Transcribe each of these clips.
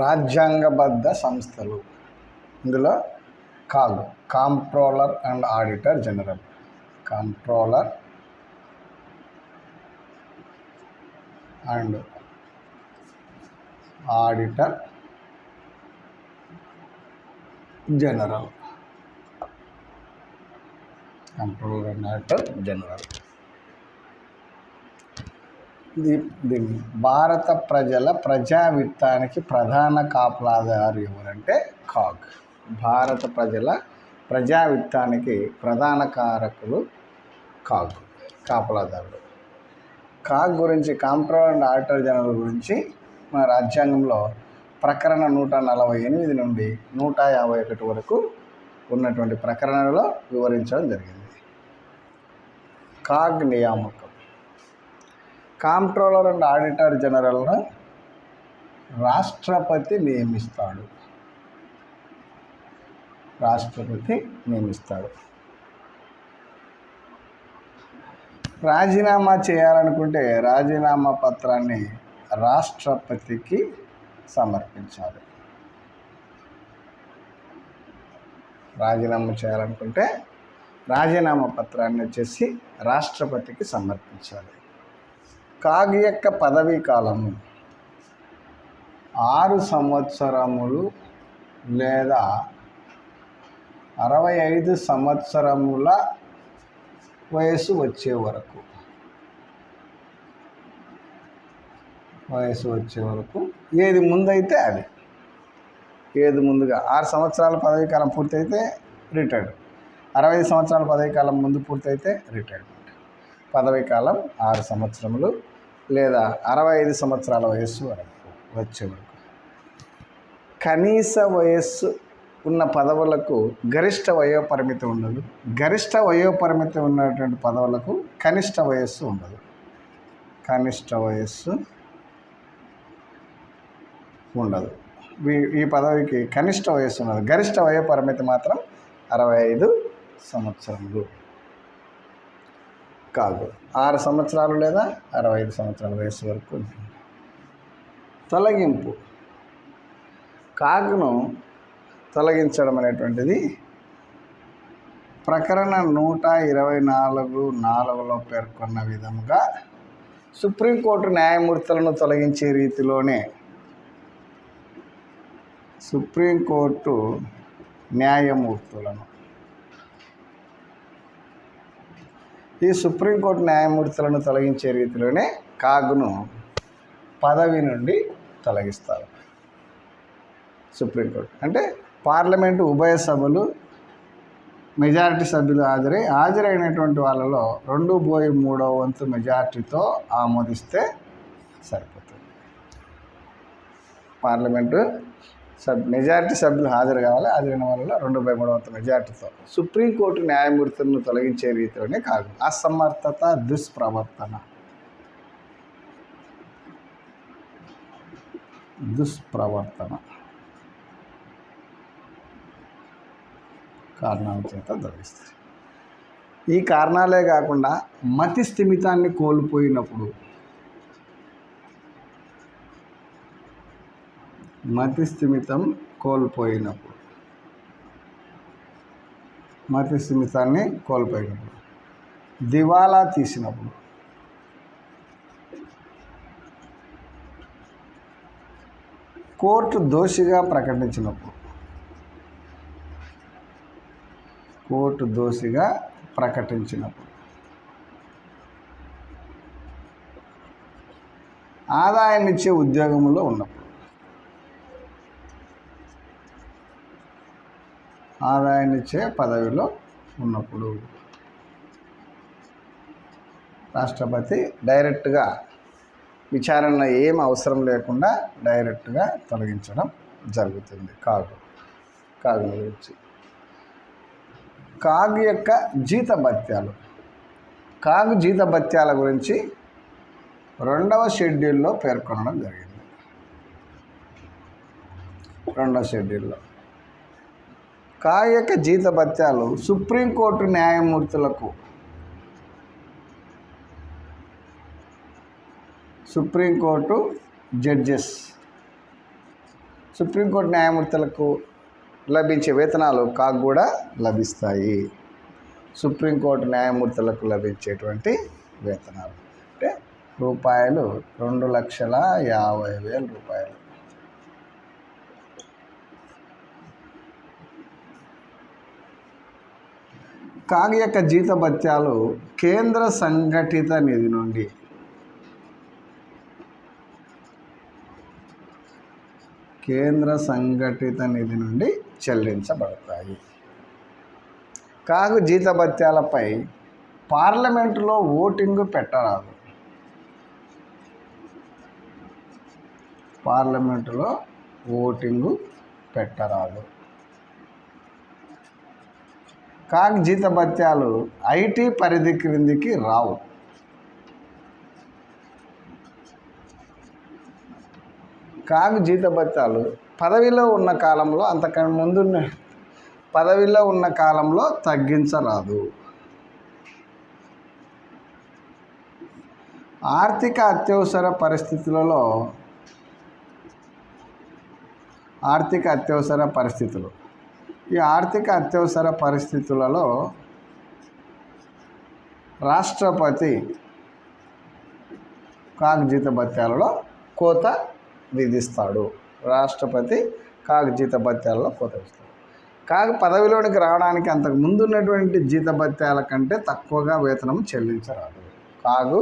రాజ్యాంగబద్ధ సంస్థలు. ఇందులో CAG, comptroller and auditor general. Comptroller and auditor general. Controller and auditor general. భారత ప్రజల ప్రజా విత్తానికి ప్రధాన కాపలాదారు ఎవరంటే కాగ్. భారత ప్రజల ప్రజా విత్తానికి ప్రధాన కారకులు కాగ్, కాపలాదారులు. కాగ్ గురించి, కాంప్ట్రోలర్ అండ్ ఆడిటర్ జనరల్ గురించి మన రాజ్యాంగంలో ప్రకరణ 148 నుండి 151 వరకు ఉన్నటువంటి ప్రకరణలో వివరించడం జరిగింది. కాగ్ నియామకం. కాంప్ట్రోలర్ అండ్ ఆడిటర్ జనరల్ను రాష్ట్రపతి నియమిస్తాడు. రాజీనామా చేయాలనుకుంటే రాజీనామా పత్రాన్ని రాష్ట్రపతికి సమర్పించాలి. రాజీనామా చేయాలనుకుంటే రాజీనామా పత్రాన్ని వచ్చేసి రాష్ట్రపతికి సమర్పించాలి. కాగ్ యొక్క పదవీ కాలము 6 సంవత్సరములు లేదా 65 సంవత్సరముల వయసు వచ్చే వరకు ఏది ముందైతే అది. ఏది ముందుగా 6 సంవత్సరాల పదవీ కాలం పూర్తయితే రిటైర్డ్, 65 సంవత్సరాల పదవీ కాలం ముందు పూర్తయితే రిటైర్మెంట్. పదవీ కాలం 6 సంవత్సరములు లేదా 65 సంవత్సరాల వయస్సు వచ్చే వరకు. కనీస వయస్సు ఉన్న పదవులకు గరిష్ట వయోపరిమితి ఉండదు. గరిష్ట వయోపరిమితి ఉన్నటువంటి పదవులకు కనిష్ట వయస్సు ఉండదు. ఈ పదవికి కనిష్ట వయస్సు ఉండదు. గరిష్ట వయోపరిమితి మాత్రం 65 సంవత్సరములు. కాదు, 6 సంవత్సరాలు లేదా 65 సంవత్సరాల వయస్సు వరకు ఉంటుంది. తొలగింపు. కాగ్ను తొలగించడం అనేటువంటిది ప్రకరణ 124(4)లో పేర్కొన్న విధముగా సుప్రీంకోర్టు న్యాయమూర్తులను తొలగించే రీతిలోనే సుప్రీంకోర్టు న్యాయమూర్తులను తొలగించే రీతిలోనే కాగ్ను పదవి నుండి తొలగిస్తారు. సుప్రీంకోర్టు అంటే పార్లమెంటు ఉభయ సభలు మెజారిటీ సభ్యులు హాజరైనటువంటి వాళ్ళలో 2/3 మెజారిటీతో ఆమోదిస్తే సరిపోతుంది. పార్లమెంటు మెజారిటీ సభ్యులు హాజరు కావాలి. హాజరైన వాళ్ళలో 2/3 మెజారిటీతో సుప్రీంకోర్టు న్యాయమూర్తులను తొలగించే రీతిలోనే కాదు. అసమర్థత, దుష్ప్రవర్తన. కారణాల చేత తొలగిస్తారు. ఈ కారణాలే కాకుండా మతి స్థిమితాన్ని కోల్పోయినప్పుడు, దివాలా తీసినప్పుడు, కోర్టు దోషిగా ప్రకటించినప్పుడు, ఆదాయాన్నిచ్చే ఉద్యోగంలో ఉన్నప్పుడు, ఆదాయాన్నిచ్చే పదవిలో ఉన్నప్పుడు రాష్ట్రపతి డైరెక్ట్గా విచారణ ఏం అవసరం లేకుండా డైరెక్ట్గా తొలగించడం జరుగుతుంది. కాగ్ గురించి. కాగ్ యొక్క జీతభత్యాలు. కాగ్ జీతభత్యాల గురించి 2వ షెడ్యూల్లో పేర్కొనడం జరిగింది. 2వ షెడ్యూల్లో కాగ్ యొక్క జీతభత్యాలు సుప్రీంకోర్టు న్యాయమూర్తులకు, సుప్రీంకోర్టు జడ్జెస్ సుప్రీంకోర్టు న్యాయమూర్తులకు లభించే వేతనాలు కాగ్ కూడా లభిస్తాయి. సుప్రీంకోర్టు న్యాయమూర్తులకు లభించేటువంటి వేతనాలు అంటే రూపాయలు 2,50,000 రూపాయలు. కాగ్ యొక్క జీతభత్యాలు కేంద్ర సంఘటిత నిధి నుండి చెల్లించబడతాయి. కాగ్ జీతభత్యాలపై పార్లమెంటులో ఓటింగు పెట్టరాదు. కాగ్ జీతభత్యాలు ఐటీ పరిధి క్రిందికి రావు. కాగ్ జీతభత్యాలు పదవిలో ఉన్న కాలంలో తగ్గించరాదు. ఆర్థిక అత్యవసర పరిస్థితులు ఈ ఆర్థిక అత్యవసర పరిస్థితులలో రాష్ట్రపతి కాగ్ జీతభత్యాలలో కోత విధిస్తాడు. కాగ్ పదవిలోనికి రావడానికి అంతకు ముందు ఉన్నటువంటి జీతభత్యాల కంటే తక్కువగా వేతనం చెల్లించరాదు. కాగు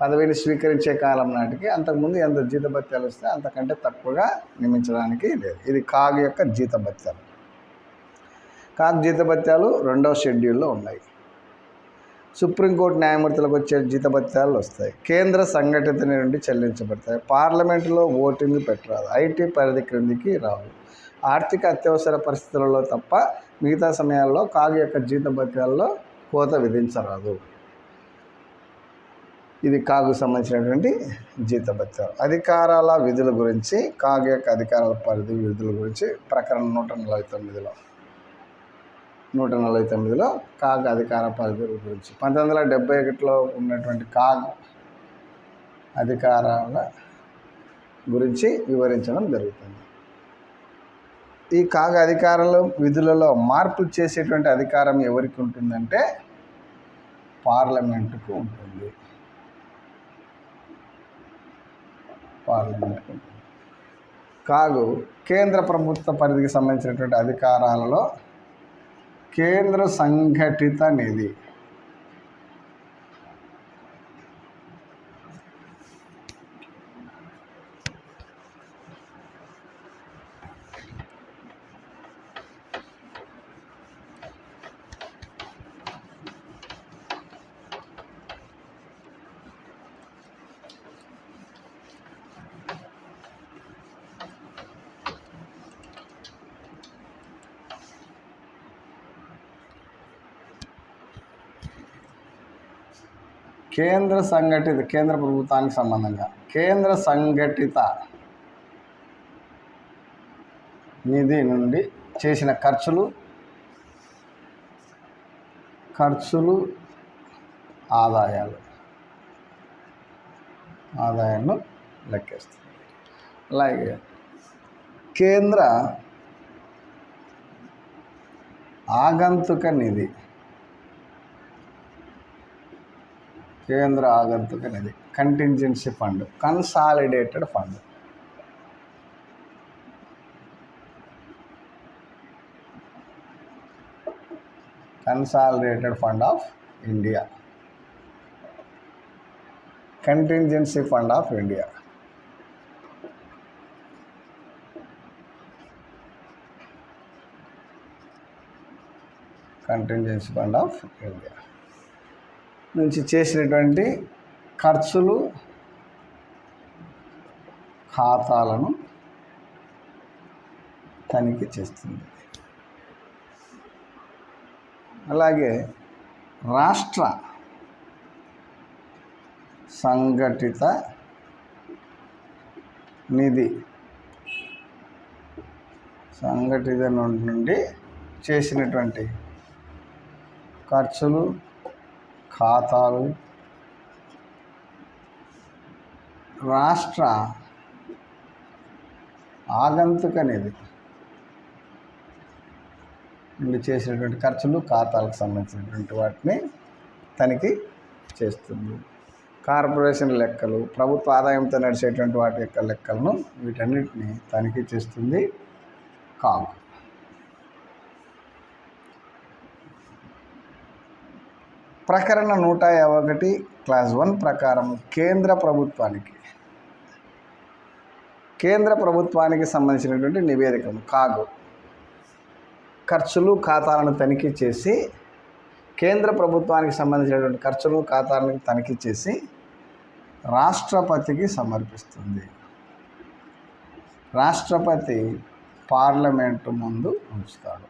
పదవిని స్వీకరించే కాలం నాటికి అంతకుముందు ఎంత జీతభత్యాలు వస్తే అంతకంటే తక్కువగా నియమించడానికి లేదు. ఇది కాగ్ యొక్క జీతభత్యాలు. కాగ్ జీతభత్యాలు 2వ షెడ్యూల్లో ఉన్నాయి. సుప్రీంకోర్టు న్యాయమూర్తులకు వచ్చే జీతభత్యాలు వస్తాయి. కేంద్ర సంఘటిత నుండి చెల్లించబడతాయి. పార్లమెంటులో ఓటింగ్ పెట్టరాదు. ఐటీ పరిధి క్రిందికి రావు. ఆర్థిక అత్యవసర పరిస్థితులలో తప్ప మిగతా సమయాల్లో కాగ్ యొక్క జీతభత్యాల్లో కోత విధించరాదు. ఇది కాగు సంబంధించినటువంటి జీతభత్యాలు. అధికారాల విధుల గురించి, కాగ్ యొక్క అధికారాల పరిధి విధుల గురించి ప్రకరణ 149లో కాగ్ అధికార పరిధుల గురించి 1971లో ఉన్నటువంటి కాగ్ అధికారాల గురించి వివరించడం జరుగుతుంది. ఈ కాగ్ అధికారాలు విధులలో మార్పులు చేసేటువంటి అధికారం ఎవరికి ఉంటుందంటే పార్లమెంటుకు ఉంటుంది. కాగు కేంద్ర ప్రభుత్వ పరిధికి సంబంధించినటువంటి అధికారాలలో కేంద్ర సంఘటిత నిధి, కేంద్ర ప్రభుత్వానికి సంబంధంగా కేంద్ర సంఘటిత నిధి నుండి చేసిన ఖర్చులు ఆదాయాన్ని లెక్కిస్తుంది. అలాగే కేంద్ర ఆగంతుక నిధి, contingency fund, consolidated fund. Consolidated fund of India, contingency fund of India. Contingency fund of India నుంచి చేసినటువంటి ఖర్చులు ఖాతాలను తనిఖీ చేస్తుంది. అలాగే రాష్ట్ర సంఘటిత నిధి నుండి చేసినటువంటి ఖర్చులు ఖాతాలు రాష్ట్ర ఆగంతుక నిధి నుండి చేసినటువంటి ఖర్చులు ఖాతాలకు సంబంధించినటువంటి వాటిని తనిఖీ చేస్తుంది. కార్పొరేషన్ లెక్కలు, ప్రభుత్వ ఆదాయంతో నడిచేటువంటి వాటి యొక్క లెక్కలను వీటన్నిటిని తనిఖీ చేస్తుంది కాగ్. ప్రకరణ 151 క్లాస్ 1 ప్రకారం కేంద్ర ప్రభుత్వానికి సంబంధించినటువంటి నివేదికను కాగ్ ఖర్చులు ఖాతాలను తనిఖీ చేసి, కేంద్ర ప్రభుత్వానికి సంబంధించినటువంటి ఖర్చులు ఖాతాలను తనిఖీ చేసి రాష్ట్రపతికి సమర్పిస్తుంది. రాష్ట్రపతి పార్లమెంటు ముందు ఉంచుతాడు.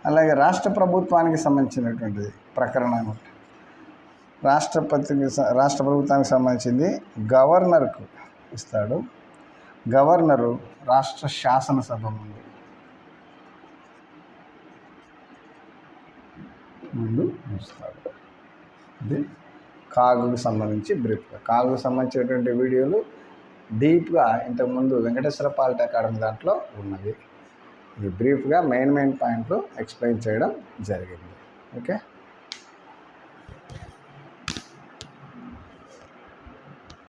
అలాగే రాష్ట్ర ప్రభుత్వానికి సంబంధించినటువంటిది ప్రకరణ రాష్ట్ర ప్రభుత్వానికి సంబంధించింది గవర్నర్కు ఇస్తాడు. గవర్నరు రాష్ట్ర శాసనసభ ముందు ఉంచుతాడు. ఇది కాగుకు సంబంధించి బ్రీఫ్గా. కాగుకు సంబంధించినటువంటి వీడియోలు డీప్గా ఇంతకుముందు వెంకటేశ్వర పాలిటీ అకాడమీ దాంట్లో ఉన్నది. ఇది బ్రీఫ్గా మెయిన్ పాయింట్లు ఎక్స్ప్లెయిన్ చేయడం జరిగింది. ఓకే.